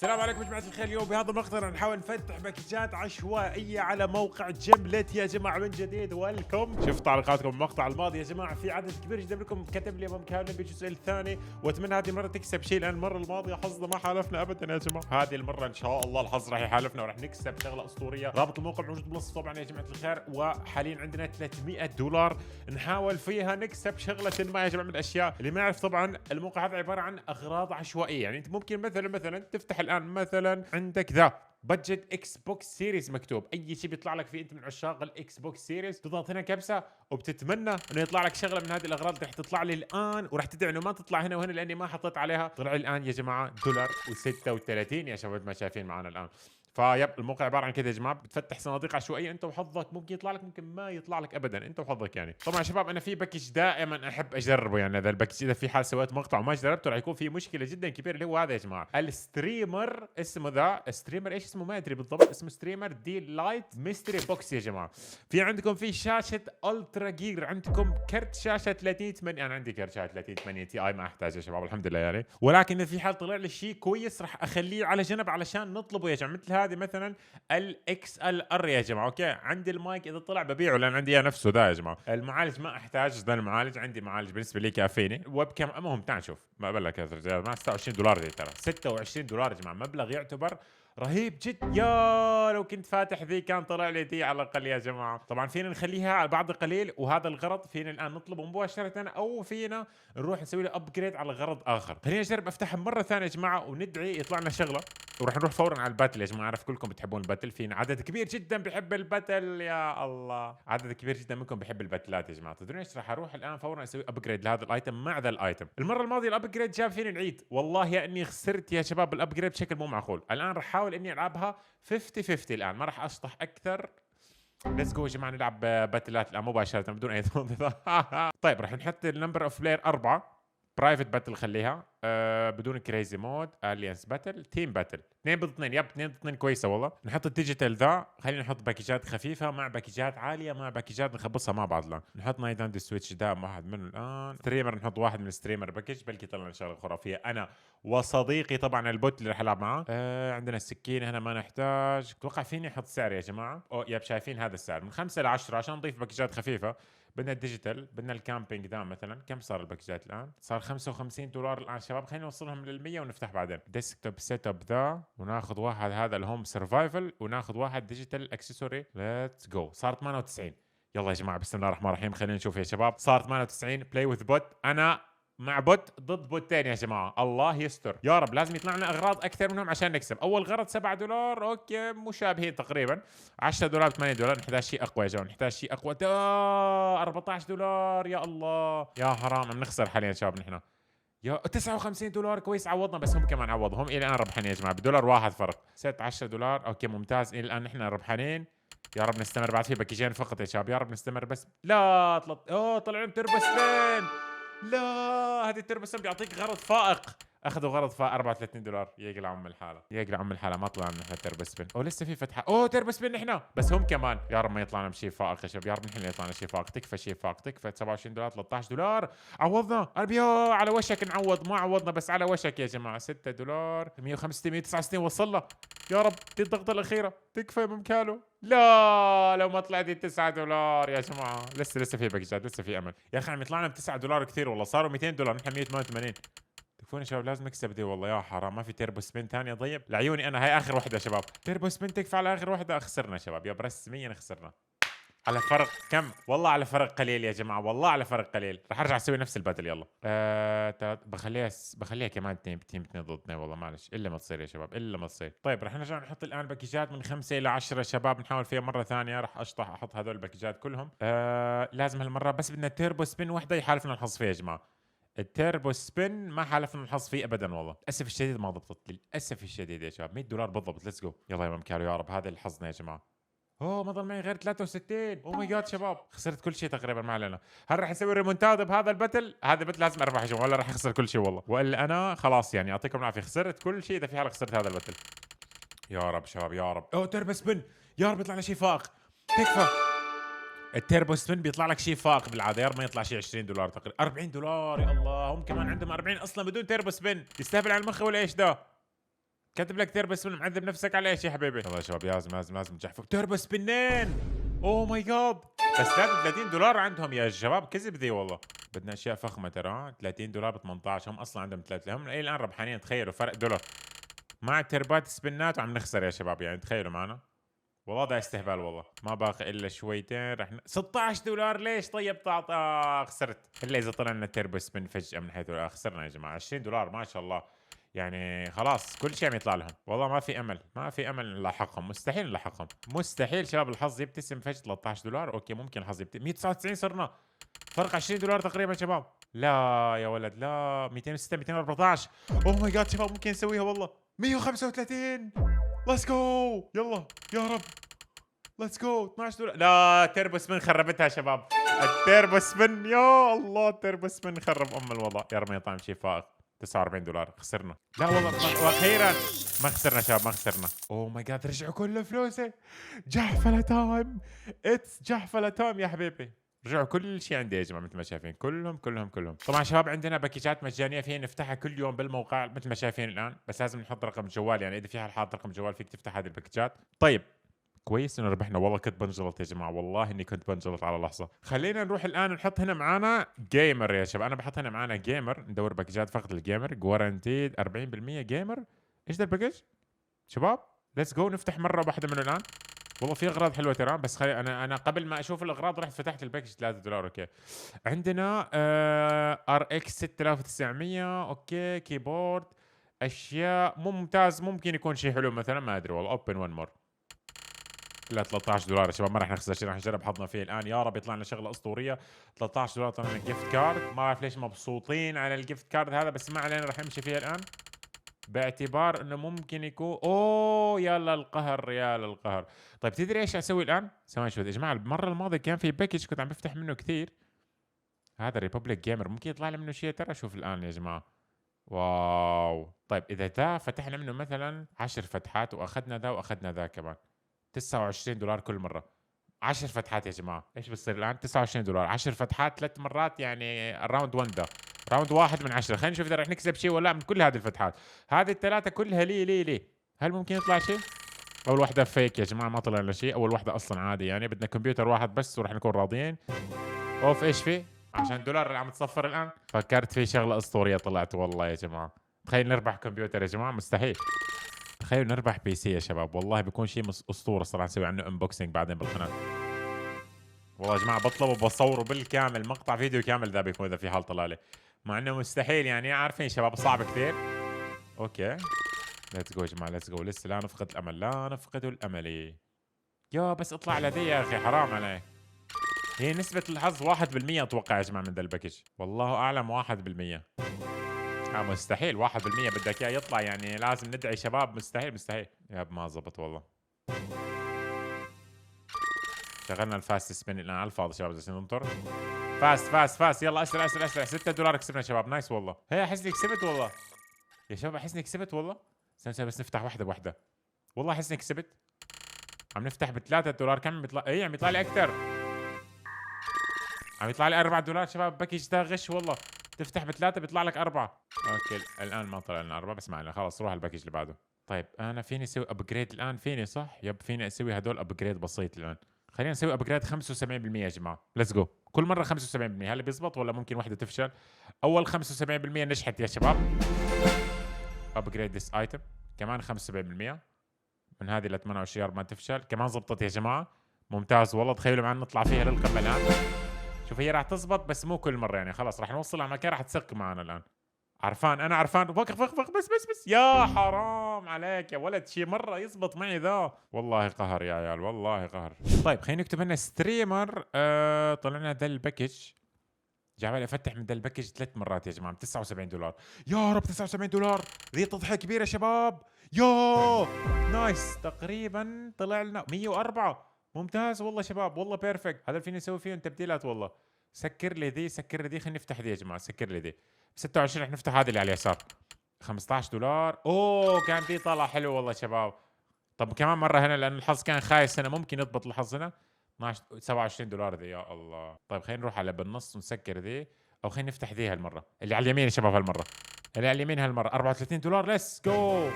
السلام عليكم يا جماعة الخير. اليوم بهذا المقطع راح نحاول نفتح باكجات عشوائية على موقع جملت يا جماعة من جديد. ويلكم. شفت تعليقاتكم المقطع الماضي يا جماعة، في عدد كبير جدا منكم كتب لي ممكن بالجزء الثاني، واتمنى هذه المرة تكسب شيء، لأن المرة الماضية حظنا ما حالفنا أبدا يا جماعة. هذه المرة إن شاء الله الحظ راح يحالفنا وراح نكسب شغلة أسطورية. رابط الموقع موجود بالوصف طبعا يا جماعة الخير، وحاليا عندنا $300 نحاول فيها نكسب شغلة ما يا جماعة من الأشياء. اللي ما يعرف طبعا الموقع هذا عبارة عن أغراض عشوائية، يعني أنت ممكن مثلا تفتح الآن مثلا عندك ذا بادجت اكس بوكس سيريز مكتوب، اي شيء بيطلع لك فيه انت من عشاق الاكس بوكس سيريز، تضغط هنا كبسه وبتتمنى انه يطلع لك شغله من هذه الاغراض اللي رح تطلع لي الان، وراح تدعي انه ما تطلع هنا وهنا لاني ما حطيت عليها. طلع الان يا جماعه $1.36 يا شباب ما شايفين معنا الان. فيب الموقع عباره عن كذا يا جماعه، بتفتح صناديق عشوائيه انت وحظك، ممكن يطلع لك ممكن ما يطلع لك ابدا، انت وحظك يعني. طبعا يا شباب انا في باكج دائما احب اجربه، يعني هذا الباكج اذا في حال سويت مقطع وما جربته راح يكون في مشكله جدا كبيره، اللي هو هذا يا جماعه الستريمر. اسمه ذا ستريمر ايش اسمه ما ادري بالضبط، اسمه ستريمر دي لايت ميستري بوكس يا جماعه. في عندكم في شاشه الترا جير، عندكم كرت شاشه 3080، انا عندي كرت شاشه 3080 تي اي ما احتاج يا شباب الحمد لله يعني، ولكن اذا في حال طلع لي شيء كويس راح اخليه على جنب علشان نطلبه يا جماعه. مثل هذه مثلا الاكس ال ار يا جماعه، اوكي عندي المايك اذا طلع ببيعه لان عندي اياه نفسه ده يا جماعه. المعالج ما احتاج ذا المعالج، عندي معالج بالنسبه لي كافيني. ويب كام المهم تعال نشوف، ما بقول لك يا رجال ما $26 دي، ترى $26 يا جماعه، مبلغ يعتبر رهيب جد. يا لو كنت فاتح ذي كان طلع لي دي على الاقل يا جماعه. طبعا فينا نخليها على بعض قليل، وهذا الغرض فينا الان نطلبه مباشره، او فينا نروح نسوي له ابجريد على غرض اخر. خلينا نجرب افتحها مره ثانيه يا جماعه وندعي يطلع لنا شغله، وراح نروح فورا على الباتل يا جماعه. اعرف كلكم بتحبون الباتل، فينا عدد كبير جدا بيحب الباتل، يا الله عدد كبير جدا منكم بيحب الباتلات يا جماعه. تدرون ايش راح اروح الان فورا اسوي ابجريد لهذا الايتم مع ذا الايتم. المره الماضيه الابجريد جاب فيني العيد، والله يا اني خسرت يا شباب الابجريد بشكل مو معقول. الان راح احاول اني العبها 50-50 الان، ما راح اشطح اكثر. ليتس جو يا جماعه نلعب باتلات الان مباشره بدون اي توضيح. طيب راح نحط النمبر اوف بلاير 4، برايفت باتل خليها بدون كريزي مود، اليانس باتل، تيم باتل 2 ضد 2. يب 2 ضد 2 كويسه والله. نحط الديجيتال ذا، خلينا نحط باكجات خفيفه مع باكجات عاليه مع باكجات نخبصها مع بعض الان. نحط نايت اند سويتش ده واحد منه الان. ستريمر نحط واحد من الستريمر باكج، بلكي طلع لنا شغله خرافيه انا وصديقي طبعا البوت اللي راح العب معاه. عندنا السكين هنا ما نحتاج. اتوقع فيني احط سعر يا جماعه. يب شايفين هذا السعر من 5 ل 10 عشان نضيف باكجات خفيفه. بدنا الديجيتال، بدنا الكامبينج ده مثلا. كم صار الباكجات الان؟ صار $55 الان شباب، خلينا نوصلهم لل100 ونفتح بعدين. ديسكتوب سيت اب ذا، وناخذ واحد هذا الهوم سرفايفل، وناخذ واحد ديجيتال اكسسوري. ليتس جو. صار 98. يلا يا جماعه بسم الله الرحمن الرحيم، خلينا نشوف يا شباب. صار 98. بلاي وذ بوت، انا مع بوت ضد بوتين يا جماعه، الله يستر يا رب. لازم يطلع لنا اغراض اكثر منهم عشان نكسب. اول غرض $7، اوكي مشابهين تقريبا. $10 $8. نحتاج شيء اقوى يا جماعه، نحتاج شيء اقوى. $14 يا الله يا حرام، بنخسر حاليا شباب نحن. يا $59 كويس عوضنا، بس هم كمان عوضهم. الى الان ربحانين يا جماعه بدولار واحد فرق. ست $10 اوكي ممتاز، الى الان نحن ربحانين. يا رب نستمر، بعد في باكيجين فقط يا شباب، يا رب نستمر. بس لا طلع لهم تربو سبين. لا هذه التربو سبين بيعطيك غرض فائق. اخذوا غرض فائق $34. يقلع ام الحاله، يقلع ام الحاله، ما طلع لنا تربو سبين. لسه في فتحه. تربو سبين نحن، بس هم كمان. يا رب ما يطلع لنا شيء فائق يا شباب، يا رب نحن اللي يطلع لنا شيء فائق. تكفى شيء فائق، تكفى $27 $13. عوضنا على وشك نعوض، ما عوضنا بس على وشك يا جماعه. $6 165 169 وصلنا. يا رب دي الضغطه الاخيره تكفى ممكانه. لا لو ما طلع دي $9 يا جماعه. لسه في باكجات، لسه في امل يا اخي. عم يطلع لنا $9 كثير والله، صاروا $200 نحن 188. تكفون يا شباب لازم نكسب دي والله، يا حرام ما في تيربو سبين ثانيه. طيب لعيوني انا هاي اخر وحده يا شباب، تيربو سبين تكفى على اخر وحده. خسرنا يا شباب، يا رسميا خسرنا على فرق كم والله، على فرق قليل يا جماعه، والله على فرق قليل. راح ارجع اسوي نفس الباتل يلا. بخليها كمان تيم 2 ضد 2 والله معلش، الا ما تصير يا شباب الا ما تصير. طيب راح نرجع نحط الان باكيجات من 5 الى 10 شباب، نحاول فيها مره ثانيه. راح احط هذول الباكيجات كلهم. لازم هالمره بس بدنا تيربو سبين وحده يحالفنا الحظ فيها يا جماعه. التيربو سبين ما حالفنا الحظ فيه ابدا والله، للاسف الشديد ما ضبطت، للاسف الشديد يا شباب. $100 بالضبط. ليتس جو يلا يا ممكارو، يا رب هذا اللي حظنا يا جماعه. ما ضل معي غير 63. ماي جاد شباب خسرت كل شيء تقريبا، ما علينا. هل راح اسوي ريمونتادا بهذا الباتل؟ هذا الباتل لازم اربح يا جماعه، ولا راح اخسر كل شيء والله، والا انا خلاص يعني يعطيكم العافيه خسرت كل شيء اذا في حال خسرت هذا الباتل. يا رب شباب يا رب. تربو سبين، يا رب يطلع لنا شيء فائق. تكفى. التيربو سبين بيطلع لك شيء فائق بالعاده، يا رب ما يطلع شيء $20 تقريبا. $40 يا الله، هم كمان عندهم 40 اصلا بدون تيربو سبين. يستهبل على المخ ولا ايش ده؟ كاتب لك تربو سبين، معذب نفسك على ايش يا حبيبي؟ يلا يا شباب لازم تجحفوا تربو سبينين. اوه ماي جاد، بس $33 عندهم يا شباب، كذب ذي والله. بدنا اشياء فخمه ترى. $30 ب 18، هم اصلا عندهم 3، هم الى الان ربحانين. تخيلوا فرق دولار مع تربات سبنات وعم نخسر يا شباب، يعني تخيلوا معنا. والله ده استهبال والله. ما باقي الا شويتين رح $16. ليش طيب خسرت الا اذا طلع لنا تربو سبن فجاه من حيث خسرنا يا جماعه. $20 ما شاء الله، يعني خلاص كل شيء عم يطلع لهم. والله ما في امل نلاحقهم، مستحيل نلاحقهم، مستحيل شباب. الحظ يبتسم فجاه. $13 اوكي ممكن الحظ يبتسم. 199 صرنا، فرق $20 تقريبا شباب. لا يا ولد لا، 206 214. اوه ماي جاد شباب ممكن نسويها والله. 135. ليتس جو يلا يا رب. ليتس جو. $12. لا تربو سبن خربتها شباب. التربو سبن يا الله، التربو سبن خرب ام الوضع. يا رب يطعم شيء فائق. $49 خسرنا. لا والله واخيرا ما خسرنا شباب، ما خسرنا. اوه ماي جاد رجعوا كل فلوسي. جحفله تايم، اتس جحفله تايم يا حبيبي. رجعوا كل شيء عندي يا جماعه مثل ما شايفين، كلهم. طبعا شباب عندنا باكيجات مجانيه فينا نفتحها كل يوم بالموقع مثل ما شايفين الان، بس لازم نحط رقم الجوال، يعني اذا في حال حاط رقم جوال فيك تفتح هذه الباكيجات. طيب كويس انه ربحنا. والله كنت بنجلط يا جماعه، والله اني كنت بنجلط على لحظه. خلينا نروح الان نحط هنا معانا جيمر يا شباب. انا بحط هنا معانا جيمر، ندور باكيجات فقط الجيمر. جوارانتيد 40% جيمر. ايش ذا الباكج شباب؟ ليتس جو نفتح مره واحده منه الان. والله في اغراض حلوه ترى، بس خلي انا قبل ما اشوف الاغراض رحت فتحت الباكج. $3 اوكي. عندنا ار اكس 6900 اوكي. كيبورد، اشياء ممتاز. ممكن يكون شيء حلو مثلا، ما ادري والله. اوبن ون مور. لا $13 يا شباب، ما راح نخسر شيء، راح نجرب حظنا فيه الان. يا رب يطلع لنا شغله اسطوريه. $13 طلع لنا جيفت كارد. ما اعرف ليش مبسوطين على الجيفت كارد هذا، بس ما علينا راح نمشي فيها الان، باعتبار انه ممكن يكون اوه يا للقهر يا للقهر. طيب تدري ايش اسوي الان؟ ثواني شوي يا جماعه. المره الماضيه كان في باكج كنت عم بفتح منه كثير، هذا ريبوبليك جيمر، ممكن يطلع لي منه شيء ترى. شوف الان يا جماعه. واو طيب اذا ذا فتحنا منه مثلا 10 فتحات واخذنا ذا واخذنا ذا كمان، $29 كل مره. 10 فتحات يا جماعه، ايش بتصير الان؟ $29 10 فتحات 3 مرات، يعني الراوند 1 ده راوند 1 من 10. خلينا نشوف اذا رح نكسب شيء ولا لا من كل هذه الفتحات. هذه الثلاثه كلها ليه هل ممكن يطلع شيء؟ اول واحده فيك يا جماعه، ما طلع لنا شيء. اول واحده اصلا عادي، يعني بدنا كمبيوتر واحد بس ورح نكون راضيين. اوف ايش في؟ عشان $1 اللي عم تصفر الان. فكرت في شغله اسطوريه طلعت والله يا جماعه. تخيل نربح كمبيوتر يا جماعه، مستحيل. تخيلوا نربح بي سي يا شباب، والله بيكون شيء اسطوره صراحه. نسوي عنه انبوكسنج بعدين بالقناه. والله يا جماعه بطلبه بصوره بالكامل، مقطع فيديو كامل ذا بيكون اذا في حال طلع لي، مع انه مستحيل يعني. عارفين شباب صعب كثير. اوكي ليتس جو يا جماعه، ليتس جو. لسه لا نفقد الامل، لا نفقد الامل. يا بس اطلع على ذي يا اخي، حرام عليك. هي نسبة الحظ 1% اتوقع يا جماعه من ذا الباكج، والله اعلم. 1% مستحيل. 1% بدك اياه يطلع، يعني لازم ندعي شباب. مستحيل يا ما زبط والله. شغلنا الفاست سبين الان على الفاضي شباب، جالسين ننطر. فاست يلا اسرع $6 كسبنا شباب. نايس والله. هي احسني كسبت والله يا شباب، احسني كسبت والله. استنى بس نفتح واحده بواحده. والله احسني كسبت. عم نفتح $3. كم بيطلع؟ اي عم يطلع لي اكثر، عم يطلع لي $4 شباب. باكج ده غش والله. تفتح ب3 بيطلع لك 4. اوكي الان ما طلع لنا 4، بس ما علينا خلاص. روح الباكج اللي بعده. طيب انا فيني اسوي ابجريد الان؟ فيني صح؟ يب فيني اسوي هدول ابجريد بسيط الان. خلينا نسوي ابجريد 75% يا جماعه. ليتس جو. كل مره 75%. هل بيزبط ولا ممكن واحده تفشل؟ اول 75% نجحت يا شباب. ابجريد ذس ايتم كمان 75% من هذه ل 28 ما تفشل. كمان زبطت يا جماعه. ممتاز والله. تخيلوا معنا نطلع فيها للقمه الان. شوف هي راح تزبط بس مو كل مره، يعني خلاص راح نوصل على مكان راح تسق معنا الان. عرفان انا عرفان. وقف بس يا حرام عليك يا ولد. شي مره يزبط معي ذا، والله قهر يا عيال، والله قهر. طيب خلينا نكتب لنا ستريمر. طلعنا ذا الباكج. جعبالي افتح من ذا الباكج 3 مرات يا جماعه. $79. يا رب $79. ذي تضحيه كبيره يا شباب. يا نايس. تقريبا طلع لنا 104. ممتاز والله شباب، والله بيرفكت. هذا فيني اسوي فيهم تبديلات والله. سكر لي ذي خلينا نفتح ذي يا جماعه. سكر لي ذي 26. رح نفتح هذه اللي على اليسار. $15. اوه كان ذي طلع حلو والله شباب. طب كمان مره هنا لان الحظ كان خايس هنا، ممكن يضبط الحظ هنا. 12 $27 ذي. يا الله. طيب خلينا نروح على بالنص ونسكر ذي، او خلينا نفتح ذي هالمره اللي على اليمين يا شباب. هالمره اللي على اليمين هالمره $34. ليتس جو.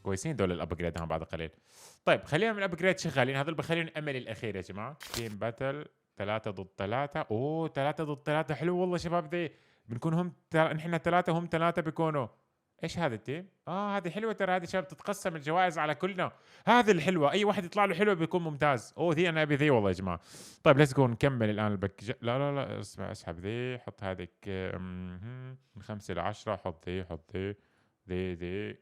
كويسين دول الابجريد هم بعد قليل. طيب خلينا من الابجريد شغالين، هذول بخليهم املي الاخير يا جماعه. تيم باتل 3 ضد 3. اوه 3 ضد 3 حلو والله شباب ذي. بنكون نحن 3 وهم 3 بيكونوا. ايش هذا التيم؟ هذه حلوه ترى، هذه شباب تتقسم الجوائز على كلنا. هذه الحلوه، اي واحد يطلع له حلوه بيكون ممتاز. اوه ذي انا ابي ذي والله يا جماعه. طيب ليتس جو نكمل الان لا لا لا اسمع، اسحب ذي، حط هذيك من 5 إلى 10. حط ذي، حط ذي،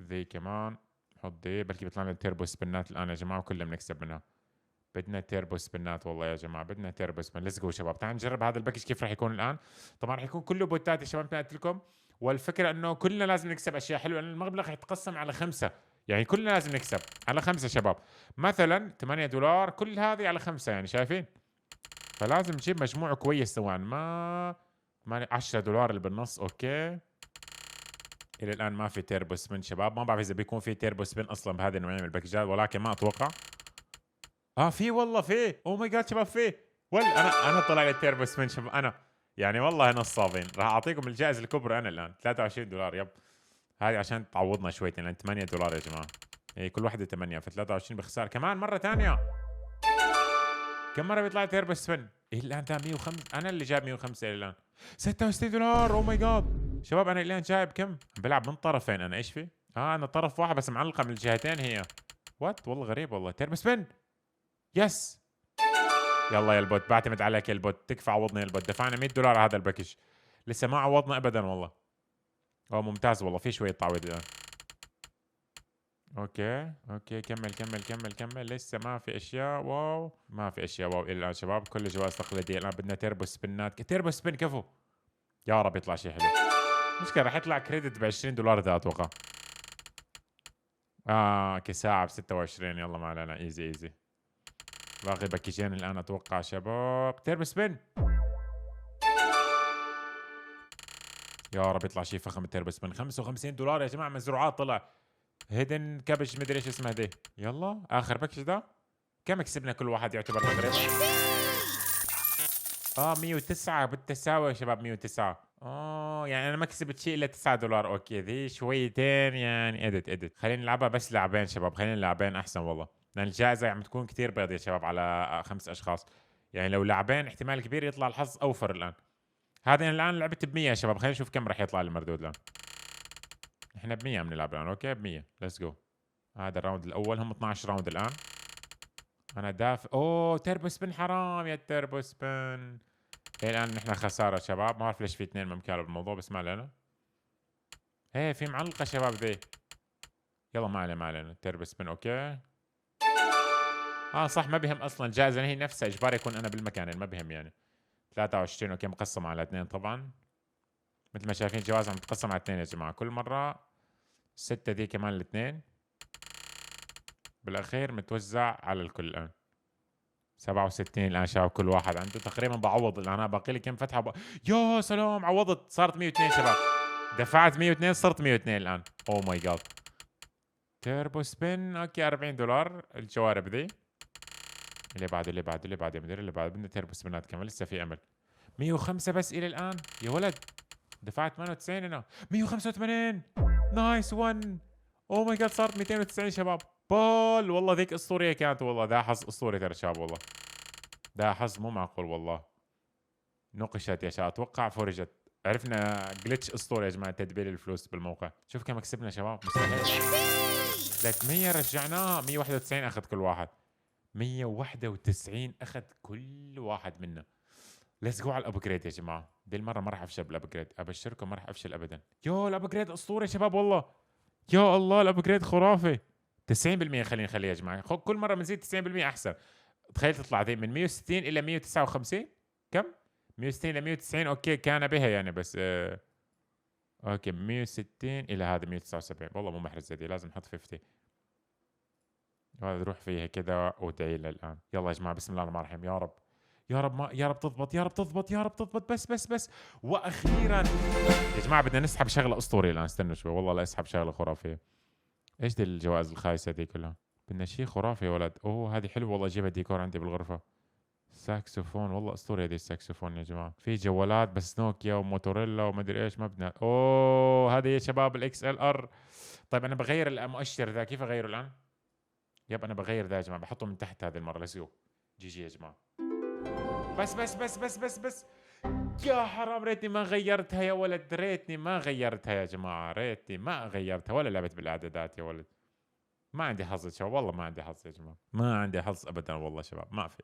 ذي كمان، حط ذي. بلكي بيطلع لنا تيربو سبنات الان يا جماعه وكلنا بنكسب منها. بدنا تيربو سبنات والله يا جماعه، بدنا تيربو سبن. ليتس جو شباب، تعال نجرب هذا الباكج كيف راح يكون الان. طبعا راح يكون كله بوتات يا شباب مثل ما قلت لكم، والفكره انه كلنا لازم نكسب اشياء حلوه لان المبلغ راح يتقسم على 5، يعني كلنا لازم نكسب على 5 شباب. مثلا $8 كل هذه على 5، يعني شايفين؟ فلازم نجيب مجموع كويس سواء ما $10 اللي بالنص. اوكي الى الان ما في تيربو سبن شباب، ما بعرف اذا بيكون في تيربو سبن اصلا بهذه النوعيه من الباكجات، ولكن ما اتوقع. في والله في. او ماي جاد شباب في. انا طلع لي التيربو سبن شباب. انا يعني والله نصابين. راح اعطيكم الجائزه الكبرى انا الان $23. يب هذه عشان تعوضنا شويتين لان $8 يا جماعه. هي كل واحده 8 ف 23 بخساره كمان مره ثانيه. كم مره بيطلع لي تيربو سبن؟ الان تاع 105. انا اللي جاب 105 الى الان. $66. او ماي جاد شباب انا الان جايب كم؟ بلعب من طرفين انا. ايش في؟ انا طرف واحد بس معلقه من الجهتين هي. وات والله غريب والله. تيربو سبن يس. يلا يا البوت، بعتمد عليك يا البوت، تكفى عوضني يا البوت. دفعنا $100 هذا الباكج، لسه ما عوضنا ابدا والله. ممتاز والله، في شويه تعويض الان. اوكي كمل كمل كمل كمل. لسه ما في اشياء واو، ما في اشياء واو الى الان شباب. كل جوائز تقليديه. الان بدنا تيربو سبنات. تيربو سبن كفو. يا رب يطلع شيء حلو. مشكلة راح يطلع كريدت $20 ذا اتوقع. كساعة ب26. يلا ما علينا، ايزي. باقي باكيجين الان اتوقع شباب. تيربو سبن يا رب يطلع شيء فخم. التيربو سبن $55 يا جماعة. مزروعات طلع. هيدن كابج مدري ايش اسمها دي. يلا اخر باكج ده. كم كسبنا كل واحد يعتبر تقريبا؟ 109 بالتساوي يا شباب. 109. يعني انا ما كسبت شيء الا $9. اوكي ذي شويتين يعني. ادت خلينا نلعبها بس لاعبين شباب. خلينا لاعبين احسن والله، لان الجائزه عم تكون كثير بيض يا شباب على 5 اشخاص. يعني لو لاعبين احتمال كبير يطلع الحظ اوفر الان. هذا الان لعبت ب100 يا شباب. خلينا نشوف كم راح يطلع المردود الان. احنا ب100 بنلعب الان. اوكي ب100. ليتس جو. هذا الراوند الاول، هم 12 راوند الان. انا دافع. تيربو سبن حرام يا تيربو سبن. الان نحن خساره شباب. ما بعرف ليش في 2 ممكالة بالموضوع بس ما علينا. في معلقه شباب ذي. يلا ما علينا. تيربو سبن اوكي. صح ما بهم اصلا. الجائزه هي نفسها اجباري يكون انا بالمكان، ما بهم يعني. 23 اوكي مقسمه على 2 طبعا. مثل ما شايفين جوائز عم تقسم على 2 يا جماعه كل مره. 6 ذي كمان الاثنين بالاخير متوزع على الكل الان. 67 الان شباب. كل واحد عنده تقريبا بعوض الان. انا باقي لي كم فتحه يا سلام عوضت. صارت 102 شباب. دفعت 102 صرت 102 الان. او ماي جاد. تيربو سبين اوكي $40 الجوارب ذي. اللي بعده مدري اللي بعده. بدنا تيربو سبينات كمان لسه في امل. 105 بس الى الان يا ولد. دفعت 98 انا. 185 نايس 1. او ماي جاد صارت 290 شباب. بول والله ذيك اسطوريه كانت والله. ذا حظ اسطوري ترى شباب والله. ذا حظ مو معقول والله. نقشت يا شباب. اتوقع فرجت. عرفنا جلتش اسطوري يا جماعه تدبير الفلوس بالموقع. شوف كم كسبنا شباب. مستحيل. 300 رجعناها. 191 اخذ كل واحد. 191 اخذ كل واحد منا. ليتس جو على الابجريد يا جماعه. دي المره ما راح افشل بالابجريد، ابشركم ما راح افشل ابدا. الابجريد اسطوري يا شباب والله. يا الله الابجريد خرافي. 90% خلينا نخليها يا جماعه. كل مره بنزيد 90% احسن. تخيل تطلع ذي من 160 الى 159. كم 160 الى 190 اوكي كان بها يعني بس اوكي 160 الى هذا 179. والله مو محرز دي. لازم نحط 50. هذا روح فيها كذا وادعي له الان. يلا يا جماعه بسم الله الرحمن الرحيم. يا رب تضبط. بس واخيرا يا جماعه بدنا نسحب شغله اسطوريه الان. استنوا شوي والله لا اسحب شغله خرافيه. ايش دي الجوائز الخايسه دي كلها؟ بدنا شيء خرافي يا ولد. هذه حلوه والله. اجيبها ديكور عندي بالغرفه. ساكسوفون والله اسطوري هذه الساكسوفون يا جماعه. في جوالات بس نوكيا وموتوريلا وما ادري ايش. ما بدنا. هذه يا شباب الاكس ال ار. طيب انا بغير المؤشر ذا، كيف اغيره الان؟ يب انا بغير ذا يا جماعه، بحطه من تحت هذه المره. ليتس جو. جي جي يا جماعه. بس يا حرام، ريتني ما غيرتها يا ولد، ريتني ما غيرتها يا جماعه، ريتني ما غيرتها ولا لعبت بالاعدادات يا ولد. ما عندي حظ يا شباب، والله ما عندي حظ يا جماعه، ما عندي حظ ابدا والله شباب، ما في.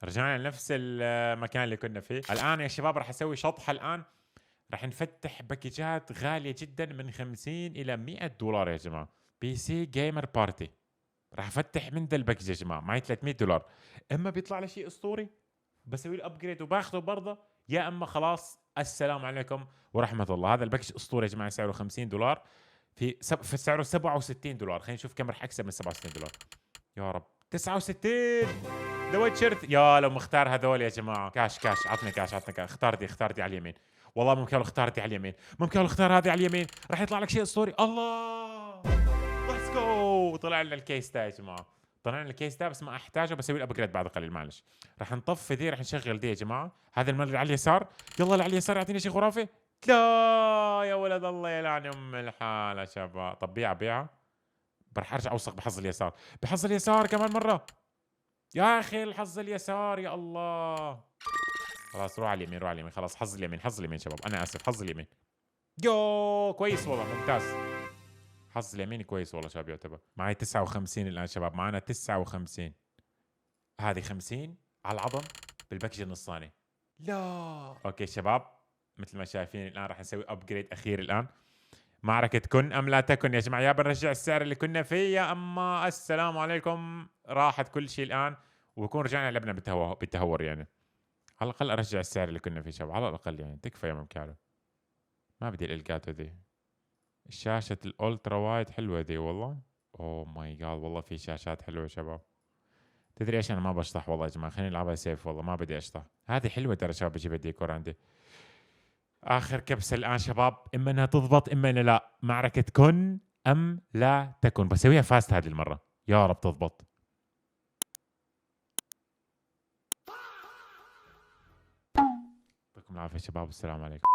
رجعنا لنفس المكان اللي كنا فيه. الان يا شباب راح اسوي شطحه الان، راح نفتح باكجات غاليه جدا من 50 الى 100 دولار يا جماعه. بي سي جيمر بارتي، راح افتح من ذا الباكج يا جماعه، معي 300 دولار. اما بيطلع لي شيء اسطوري بسوي له ابجريد وباخذه برضه، يا اما خلاص السلام عليكم ورحمه الله. هذا الباكج اسطوري يا جماعه، سعره 50 دولار، في سعره 67 دولار. خلينا نشوف كم راح اكسب من 67 دولار. يا رب 69. ذا ويتشر، يا لو مختار هذول يا جماعه. كاش كاش، عطني كاش، عطني كاش. اختار دي على اليمين، والله ممكن لو اختار دي على اليمين، ممكن لو اختار هذه على اليمين راح يطلع لك شيء اسطوري. الله، ليتس جو. طلع لنا الكيس ده يا جماعه، طلع لنا الكيس ده، بس ما احتاجه، بسوي له ابجريد بعد قليل. معلش راح نطفي ذي، راح نشغل دي يا جماعه. هذا المره اللي على اليسار، يلا اللي على اليسار يعطيني شيء خرافي. لا يا ولد الله يلعن ام الحاله شباب. طب بيعها راح ارجع اوثق بحظ اليسار، بحظ اليسار كمان مره. يا اخي الحظ اليسار، يا الله. خلاص روح على اليمين، روح على اليمين، خلاص حظ اليمين، حظ اليمين شباب، انا اسف، حظ اليمين. يو كويس والله، ممتاز. حظ اليمين كويس والله شباب، يعتبر معي 59 الان شباب، معنا 59. هذه 50 على العظم بالباكج النصاني. لا اوكي شباب، مثل ما شايفين الان راح نسوي ابجريد اخير الان. معركة كن أم لا تكن يا جماعة، يا بنرجع السعر اللي كنا فيه، يا أما السلام عليكم راحت كل شيء الآن، ويكون رجعنا لعبنا بالتهور يعني. على الأقل أرجع السعر اللي كنا فيه شباب، على الأقل يعني تكفى يا ممكن. ما بدي الإلقاتو ذي. الشاشة الألترا وايد حلوة ذي والله. أوه ماي جاد، والله في شاشات حلوة شباب. تدري ايش، انا ما بشطح والله يا جماعه، خليني العبها سيف والله، ما بدي اشطح. هذه حلوه ترى شباب، بجيب الديكور عندي. اخر كبسه الان شباب، اما انها تضبط اما انها لا. معركه كن ام لا تكن، بسويها فاست هذه المره، يا رب تضبط. يعطيكم العافيه شباب، والسلام عليكم.